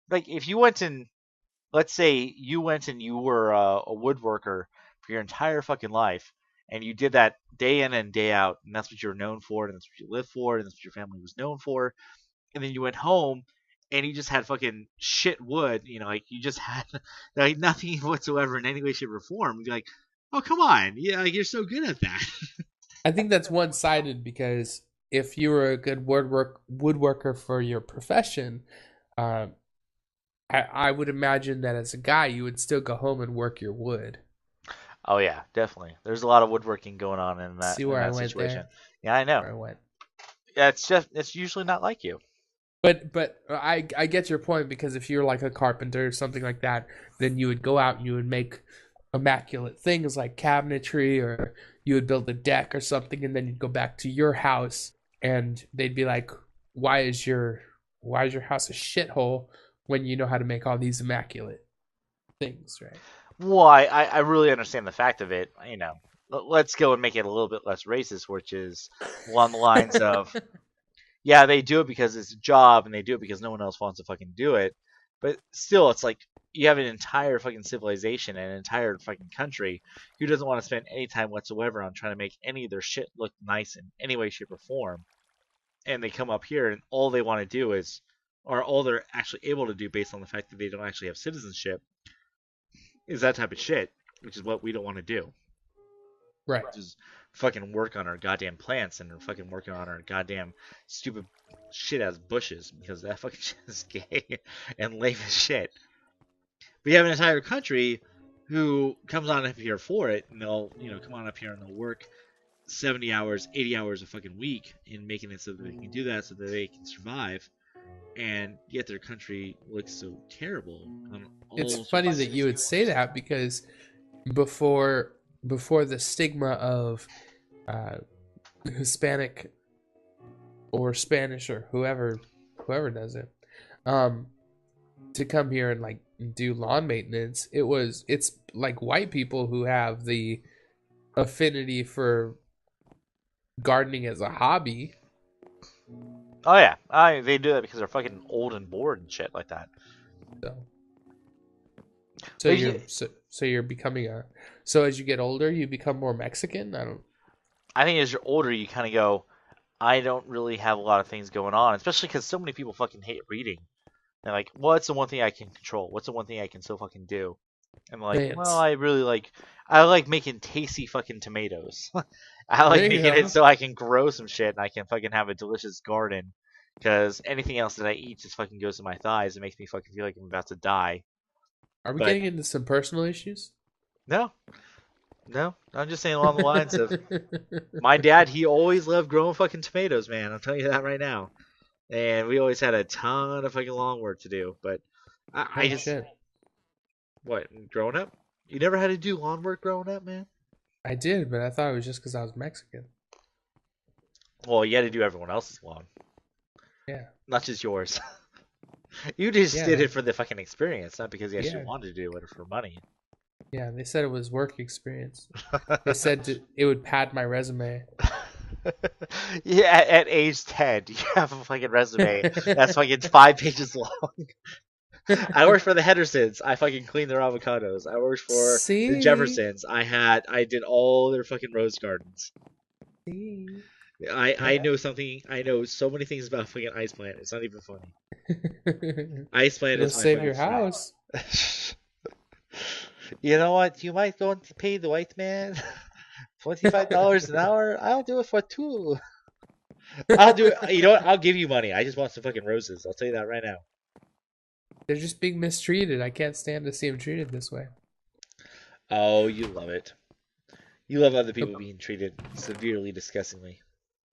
like if you went and let's say you went and you were a woodworker for your entire fucking life, and you did that day in and day out, and that's what you're known for, and that's what you lived for, and that's what your family was known for, and then you went home and you just had fucking shit wood, like you just had like nothing whatsoever in any way, shape, or form. You'd be like, oh come on, yeah, like, you're so good at that. I think that's one-sided because if you were a good woodworker for your profession, uh, I would imagine that as a guy, you would still go home and work your wood. Oh yeah, definitely. There's a lot of woodworking going on in that See in where I that went situation. there? Yeah, I know. Where I went. Yeah, it's usually not like you. But I get your point because if you're like a carpenter or something like that, then you would go out and you would make immaculate things like cabinetry, or you would build a deck or something, and then you'd go back to your house and they'd be like, why is your house a shithole when you know how to make all these immaculate things, right? Well, I really understand the fact of it. Let's go and make it a little bit less racist, which is along the lines of, yeah, they do it because it's a job, and they do it because no one else wants to fucking do it. But still, it's like you have an entire fucking civilization and an entire fucking country who doesn't want to spend any time whatsoever on trying to make any of their shit look nice in any way, shape, or form. And they come up here, and all they want to do is, or all they're actually able to do based on the fact that they don't actually have citizenship, is that type of shit, which is what we don't want to do. Right. Just fucking work on our goddamn plants and fucking working on our goddamn stupid shit ass bushes because that fucking shit is gay and lame as shit. We have an entire country who comes on up here for it, and they'll come on up here and they'll work 70 hours, 80 hours a fucking week in making it so that they can do that so that they can survive, and yet their country looks so terrible on It's all sorts funny of that you would say scales. that because before before the stigma of uh, Hispanic or Spanish or whoever does it, um, to come here and like do lawn maintenance, it's like white people who have the affinity for gardening as a hobby. Oh yeah, they do that because they're fucking old and bored and shit like that. So so But you're so you're becoming a so as you get older you become more Mexican. I don't. I think as you're older, you kind of go, I don't really have a lot of things going on, especially because so many people fucking hate reading. They're like, what's the one thing I can control? What's the one thing I can still fucking do? And I'm like, well, Plants. I like making tasty fucking tomatoes. I like There you making it go. so I can grow some shit and I can fucking have a delicious garden. Because anything else that I eat just fucking goes to my thighs and makes me fucking feel like I'm about to die. Are we But getting into some personal issues? no, no, I'm just saying along the lines of my dad. He always loved growing fucking tomatoes, man. I'm telling you that right now. And we always had a ton of fucking lawn work to do. But I Oh just shit. what growing up, you never had to do lawn work growing up, man. I did, but I thought it was just because I was Mexican. Well, you had to do everyone else's lawn, Yeah. not just yours. You just did Yeah. it for the fucking experience, not because you actually Yeah. wanted to do it for money. Yeah. They said it was work experience. They said it would pad my resume. Yeah, at age 10, you have a fucking resume that's fucking 5 pages long. I worked for the Hendersons. I fucking cleaned their avocados. I worked for the See? Jeffersons. I did all their fucking rose gardens. See? I Yeah. know something. I know so many things about fucking ice plant. It's not even funny. Ice plant It'll is my save fucking your friend. house. You know what? You might go and pay the white man $25 an hour. I'll do it for two. I'll do it. You know what? I'll give you money. I just want some fucking roses. I'll tell you that right now. They're just being mistreated. I can't stand to see them treated this way. Oh, you love it. You love other The, people being treated severely disgustingly.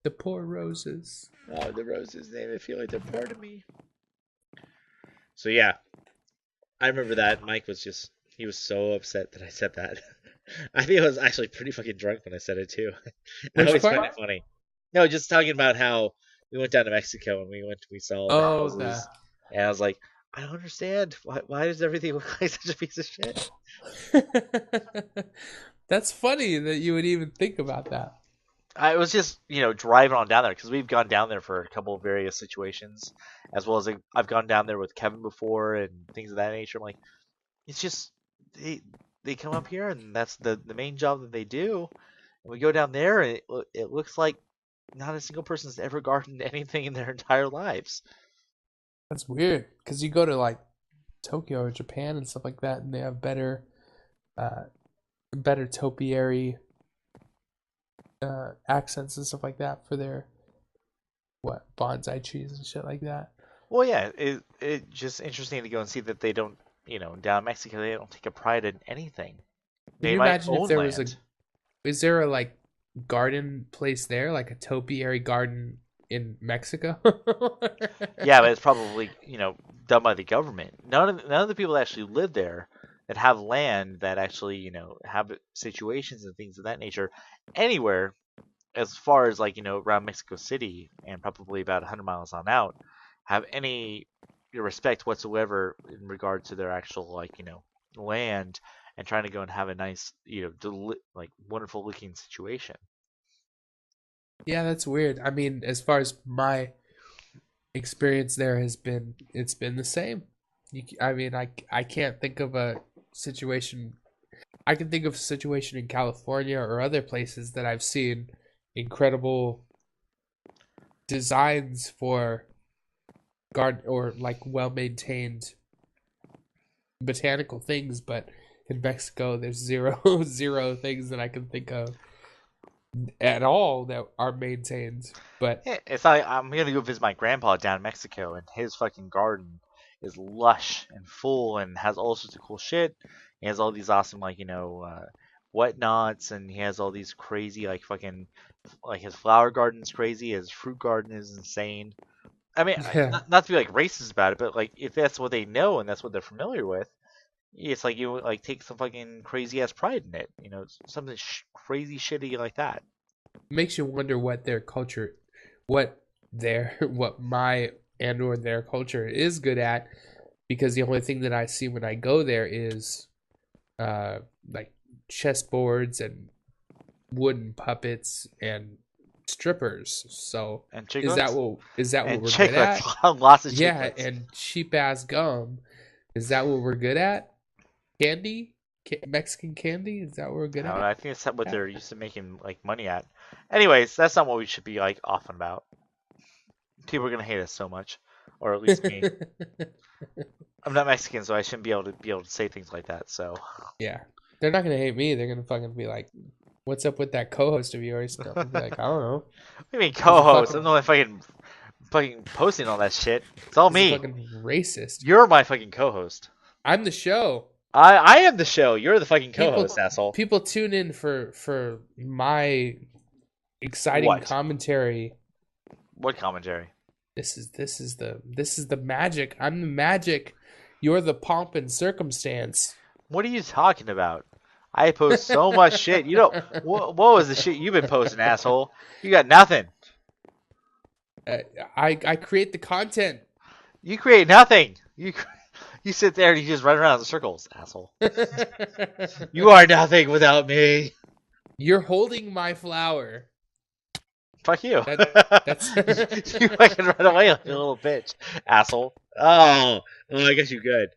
the poor roses. Oh, the roses, they even feel like they're part of me. So yeah, I remember that. Mike was just, he was so upset that I said that. I think I was actually pretty fucking drunk when I said it too. I Which always find part? it funny. No, just talking about how we went down to Mexico and we saw all the Oh, houses, and I was like, I don't understand. Why does everything look like such a piece of shit? the. That's funny that you would even think about that. I was just driving on down there because we've gone down there for a couple of various situations, as well as I've gone down there with Kevin before and things of that nature. I'm like, it's just they they come up here and that's the main job that they do. And we go down there and it looks like not a single person's ever gardened anything in their entire lives. That's weird because you go to like Tokyo or Japan and stuff like that, and they have uh, better topiary accents and stuff like that for their bonsai trees and shit like that. Well, yeah, it just interesting to go and see that they don't, down in Mexico they don't take a pride in anything. Can They you might imagine if own there was land. is there a like garden place there, like a topiary garden in Mexico? Yeah, but it's probably done by the government. None of the people that actually live there that have land that actually have situations and things of that nature anywhere as far as like around Mexico City and probably about 100 miles on out have any respect whatsoever in regard to their actual like land and trying to go and have a nice like wonderful looking situation. Yeah, that's weird. I mean, as far as my experience there has been, it's been the same. I mean, I can't think of a situation. I can think of a situation in California or other places that I've seen incredible designs for garden or like well maintained botanical things, but in Mexico, there's zero zero things that I can think of at all that are maintained. But Yeah, it's like I'm gonna go visit my grandpa down in Mexico, and his fucking garden is lush and full and has all sorts of cool shit. He has all these awesome like whatnots, and he has all these crazy like fucking like his flower garden's crazy, his fruit garden is insane. I mean, yeah, not to be like racist about it, but like if that's what they know and that's what they're familiar with, it's like you like take some fucking crazy ass pride in it, something crazy shitty like that. makes you wonder what their culture, what what my and or their culture is good at, because the only thing that I see when I go there is like chessboards and wooden puppets and strippers. So And chiclets is that what and we're good chiclets, at? lots of Yeah, chiclets. and cheap ass gum. Is that what we're good at? Candy? Mexican candy? Is that what we're good I don't know. at? I think that's what they're used to making like money at. Anyways, that's not what we should be like off and about. People are gonna hate us so much, or at least me. I'm not Mexican, so I shouldn't be able to say things like that. So, Yeah. They're not gonna hate me. They're gonna fucking be like, "What's up with that co-host of yours?" And I'll be like, "I don't know. what do you mean He's a co-host? I'm fucking the one fucking posting all that shit. It's all he's a me. fucking racist. You're my fucking co-host. I'm the show. I am the show. You're the fucking co-host, People asshole. people tune in for my exciting What? commentary. What commentary? This is the magic. I'm the magic. You're the pomp and circumstance. What are you talking about? I post so much shit. You know what was the shit you've been posting, asshole? You got nothing. Uh, I create the content. You create nothing. You sit there and you just run around in circles, asshole. You are nothing without me. You're holding my flower. Fuck you. That's You fucking run away like a little bitch, asshole. I guess you good.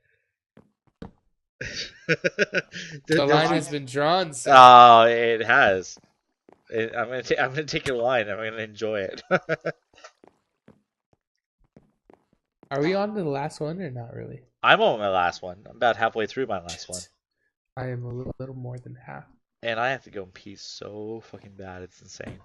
the line has been drawn. So Oh, it has. I'm gonna take your line. I'm gonna enjoy it. are we on to the last one or not really? I'm on my last one. I'm about halfway through my last one, I am a little more than half. and I have to go and pee so fucking bad. It's insane.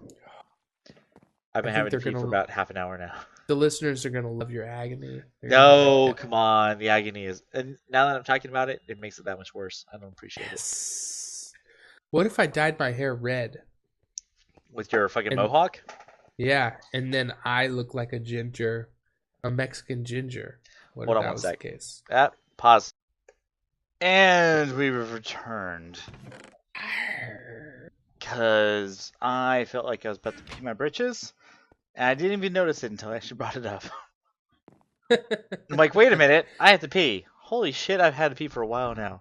I've I been think having to they're pee for gonna about half an hour now. the listeners are gonna love your agony. They're gonna be No, like, come on. The agony is, and now that I'm talking about it, it makes it that much worse. I don't appreciate it. yes. What if I dyed my hair red? With your fucking And mohawk? yeah, and then I look like a ginger, a Mexican ginger. What Hold if on that one was sec. the case? Pause. And we have returned. Because I felt like I was about to pee my britches. And I didn't even notice it until I actually brought it up. I'm like, wait a minute. I have to pee. Holy shit, I've had to pee for a while now.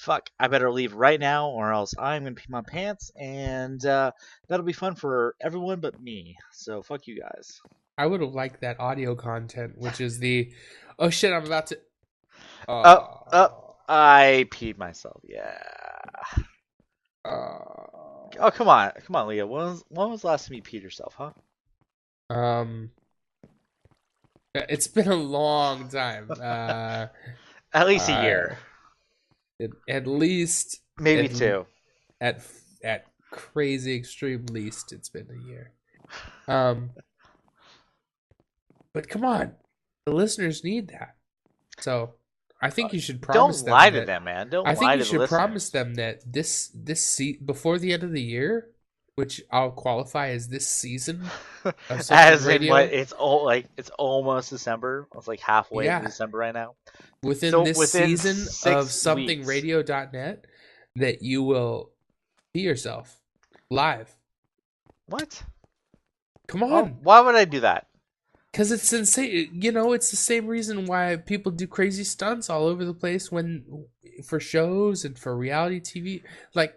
fuck, I better leave right now, or else I'm gonna pee my pants, and that'll be fun for everyone but me. So fuck you guys. I would have liked that audio content, which is the, oh shit, I'm about to. Up, up. Oh, I peed myself. Yeah. uh, Oh, come on, Leah. When was the last time you peed yourself, huh? um, it's been a long time. At least a Uh, year, at least maybe at two. at at crazy extreme least, it's been a year. Um, but come on, the listeners need that. So I think you should promise Don't them lie to that. them, man. Don't I think lie you to the should promise listeners. them that before the end of the year, which I'll qualify as this season of something As in what? radio. It's almost December. It's like halfway into Yeah, December right now. within So this within season of 6 weeks. somethingradio.net, that you will be yourself live. What? Come Well, on. why would I do that? Because it's insane. You know, it's the same reason why people do crazy stunts all over the place for shows and for reality TV. Like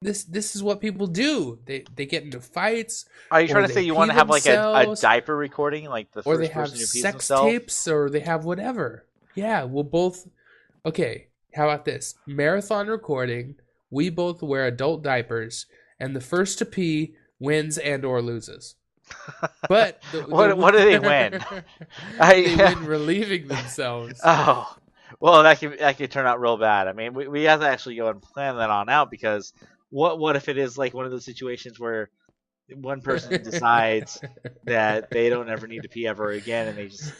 this is what people do. They get into fights, Are you or trying to say they you pee want to have like a themselves, diaper recording, like the or they first have person who pees sex himself? tapes, or they have whatever. Yeah, we'll both. Okay, how about this? Marathon recording. We both wear adult diapers, and the first to pee wins and or loses. But What do they win? they I win relieving themselves. Oh, well, that could turn out real bad. I mean, we have to actually go and plan that on out because what if it is like one of those situations where one person decides that they don't ever need to pee ever again, and they just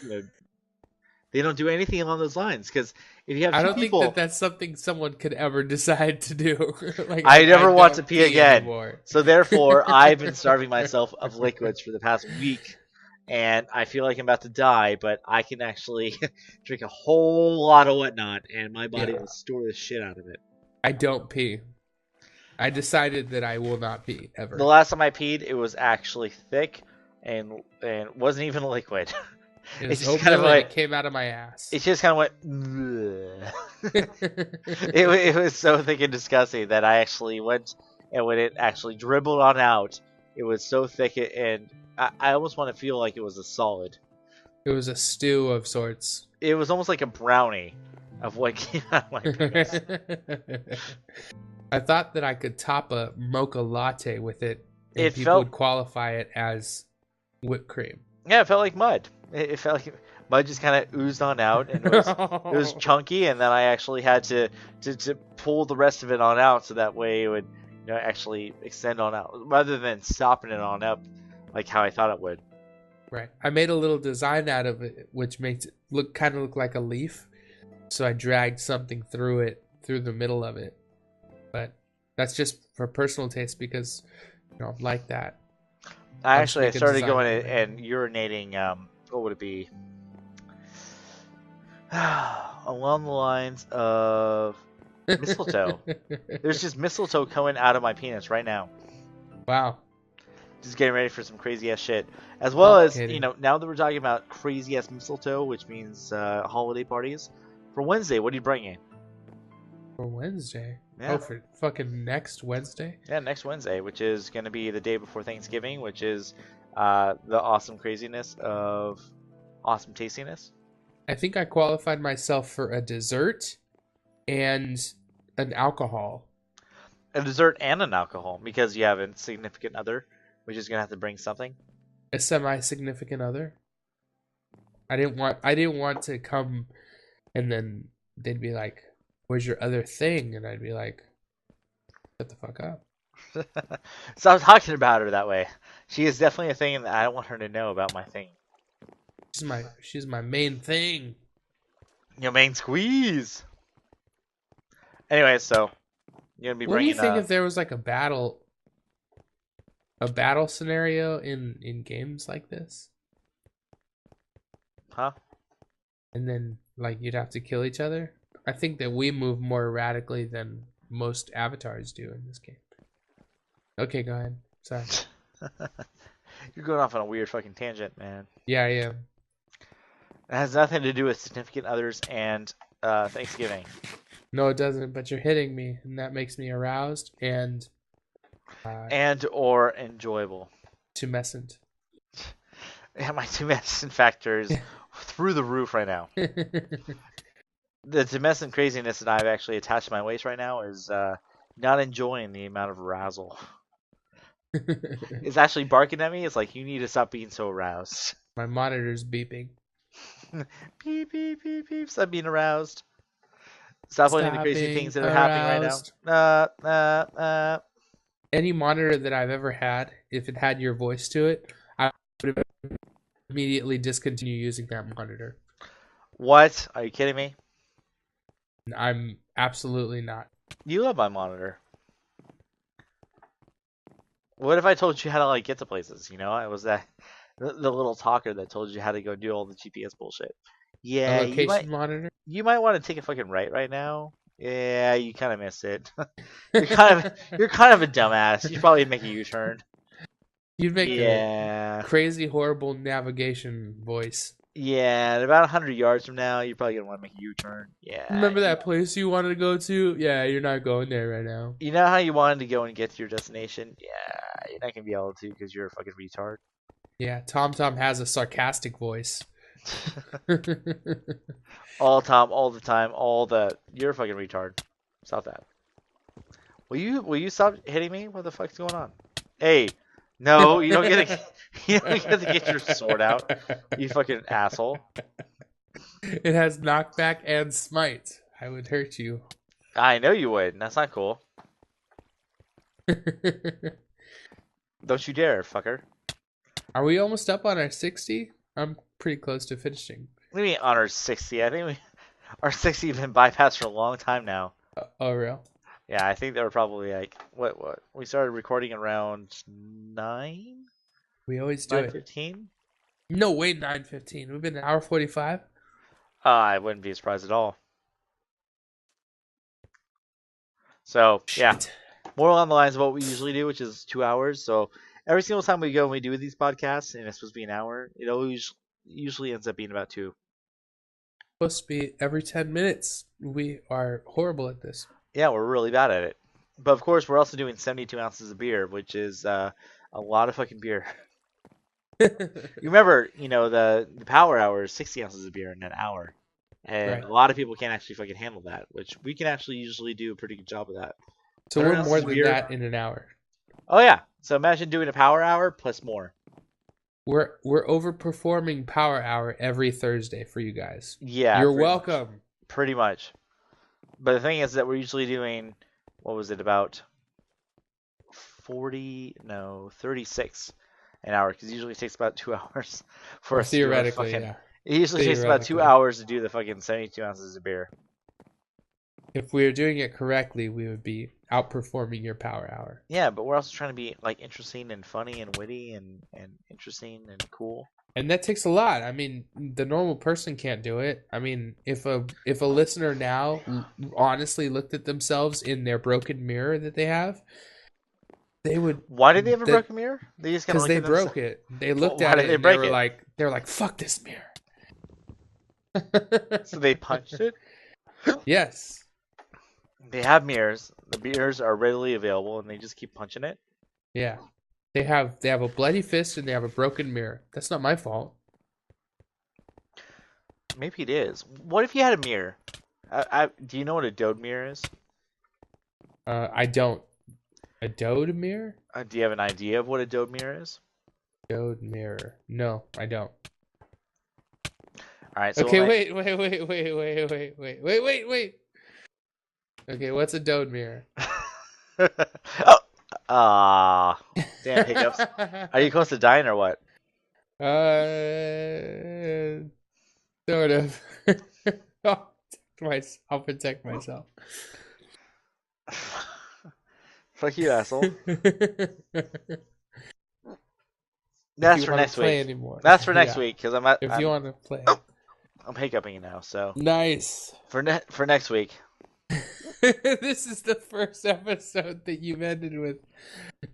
they don't do anything along those lines? Because if you have I two don't think that people, that's something someone could ever decide to do. Like I I never want to don't pee pee again. anymore. So therefore, I've been starving myself of liquids for the past week, and I feel like I'm about to die. But I can actually drink a whole lot of whatnot, and my body Yeah, will store the shit out of it. I don't pee. I decided that I will not pee The ever. last time I peed, it was actually thick and wasn't even liquid. It It was just kind of oatmeal and it like came out of my ass. it just kind of went. It was so thick and disgusting that I actually went, and when it actually dribbled on out, it was so thick and I almost want to feel like it was a solid. It was a stew of sorts. It was almost like a brownie of what came out of my penis. I thought that I could top a mocha latte with it, and It people felt would qualify it as whipped cream. Yeah, it felt like mud. It felt like mud just kind of oozed on out, and it was chunky, and then I actually had to pull the rest of it on out so that way it would actually extend on out rather than stopping it on up like how I thought it would. Right. I made a little design out of it, which makes it look like a leaf. So I dragged something through the middle of it. But that's just for personal taste because, like that. I just actually make a started design going out of it. and urinating. What would it be? Along the lines of mistletoe. There's just mistletoe coming out of my penis right now. Wow. Just getting ready for some crazy ass shit. As well as, Complicated. now that we're talking about crazy ass mistletoe, which means holiday parties. For Wednesday, what are you bringing? For Wednesday? Yeah. Oh, for fucking next Wednesday? Yeah, next Wednesday, which is going to be the day before Thanksgiving, which is the awesome craziness of awesome tastiness. I think I qualified myself for a dessert and an alcohol. A dessert and an alcohol, because you have a significant other, which is going to have to bring something. A semi-significant other. I didn't want to come and then they'd be like, "Where's your other thing?" And I'd be like, "Shut the fuck up." Stop talking about her that way. She is definitely a thing, and I don't want her to know about my thing. She's my main thing. Your main squeeze. Anyway, so you're gonna be What do you bringing. think if there was like a battle scenario in games like this? Huh? And then like you'd have to kill each other? I think that we move more erratically than most avatars do in this game. Okay, go ahead. Sorry. You're going off on a weird fucking tangent, man. Yeah, I am. It has nothing to do with significant others and Thanksgiving. No, it doesn't. But you're hitting me, and that makes me aroused and And or enjoyable. tumescent. Yeah, my tumescent factor is through the roof right now. The tumescent craziness that I've actually attached to my waist right now is not enjoying the amount of arousal. It's actually barking at me. It's like, you need to stop being so aroused. My monitor's beeping. Beep, beep, beep, beep. Stop being aroused. Stop playing the Stop crazy being things that are happening right now. aroused. Any monitor that I've ever had, if it had your voice to it, I would immediately discontinue using that monitor. What? Are you kidding me? I'm absolutely not. You love my monitor. What if I told you how to like get to places? You know, I was the little talker that told you how to go do all the GPS bullshit. A Yeah, location monitor? you might want to take a fucking right now. Yeah, you kind of missed it. you're kind of a dumbass. You should probably make a U-turn. You'd make Yeah. a crazy, horrible navigation voice. Yeah, at about 100 yards from now, you're probably gonna want to make a U-turn. Yeah. Remember that place you wanted to go to? Yeah, you're not going there right now. You know how you wanted to go and get to your destination? Yeah, you're not gonna be able to because you're a fucking retard. Yeah, TomTom has a sarcastic voice. All the time, you're a fucking retard. Stop that. Will you stop hitting me? What the fuck's going on? Hey, no, you don't get to you don't get to get your sword out. You fucking asshole. It has knockback and smite. I would hurt you. I know you would. That's not cool. Don't you dare, fucker. Are we almost up on our 60? I'm pretty close to finishing. What do you mean on our 60? I think our 60 has been bypassed for a long time now. Oh, real? Yeah, I think they were probably like what? We started recording around 9? We always do 9:15? No, wait, 9:15. We've been an hour 45. I wouldn't be surprised at all. So, yeah. More along the lines of what we usually do, which is 2 hours. So, every single time we go and we do these podcasts, and it's supposed to be an hour, it always usually ends up being about 2. Supposed to be every 10 minutes. We are horrible at this. Yeah, we're really bad at it. But, of course, we're also doing 72 ounces of beer, which is a lot of fucking beer. You remember, the power hour is 60 ounces of beer in an hour. And Right. A lot of people can't actually fucking handle that, which we can actually usually do a pretty good job of that. So 100 we're ounces more of than beer. that in an hour. Oh, yeah. So imagine doing a power hour plus more. We're overperforming Power Hour every Thursday for you guys. Yeah. You're welcome. Pretty much. But the thing is that we're usually doing, what was it, about 36 an hour, because it usually takes about 2 hours for Or us to do theoretically, yeah. It usually takes about 2 Theoretically. hours to do the fucking 72 ounces of beer. If we were doing it correctly, we would be outperforming your Power Hour. Yeah, but we're also trying to be like interesting and funny and witty and interesting and cool. And that takes a lot. I mean, the normal person can't do it. I mean, if a listener now honestly looked at themselves in their broken mirror that they have, they would. Why did they have a broken mirror? They just because they broke it. They looked at it and they were like, "Fuck this mirror." So they punched it? Yes. They have mirrors. The mirrors are readily available, and they just keep punching it. Yeah. They have a bloody fist and they have a broken mirror. That's not my fault. Maybe it is. What if you had a mirror? Do you know what a dode mirror is? I don't. A dode mirror? Do you have an idea of what a dode mirror is? Dode mirror. No, I don't. All right. So okay, wait. Okay, what's a dode mirror? Damn hiccups. Are you close to dying or what? Sort of. I'll protect myself. Fuck you, asshole. That's for next week. Anymore. That's for next week because if you want to play, I'm hiccuping now. So nice for next week. This is the first episode that you've ended with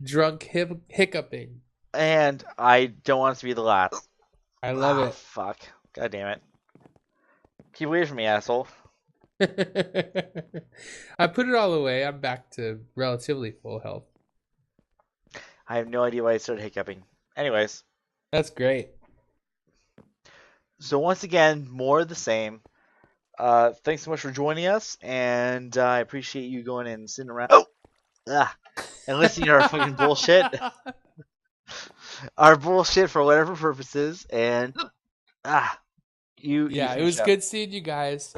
drunk hiccuping. And I don't want it to be the last. I love it. Fuck. God damn it. Keep away from me, asshole. I put it all away. I'm back to relatively full health. I have no idea why I started hiccuping. Anyways, That's great. so once again, more of the same. Thanks so much for joining us, and I appreciate you going and sitting around. And listening to our fucking bullshit. Our bullshit for whatever purposes, and you Yeah, it finish was up. good seeing you guys.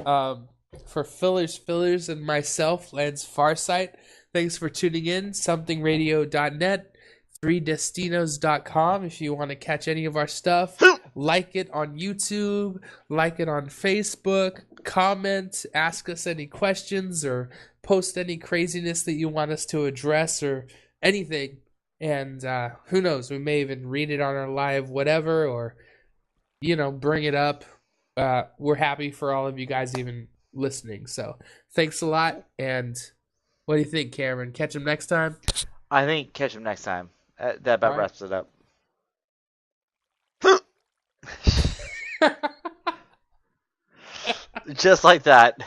For Fillers, and myself, Lance Farsight, thanks for tuning in. Somethingradio.net, 3destinos.com if you want to catch any of our stuff. Like it on YouTube, like it on Facebook, comment, ask us any questions, or post any craziness that you want us to address, or anything. And who knows, we may even read it on our live whatever, or bring it up. We're happy for all of you guys even listening. So thanks a lot. And what do you think, Cameron? Catch him next time? I think catch him next time. That about All right. wraps it up. Just like that.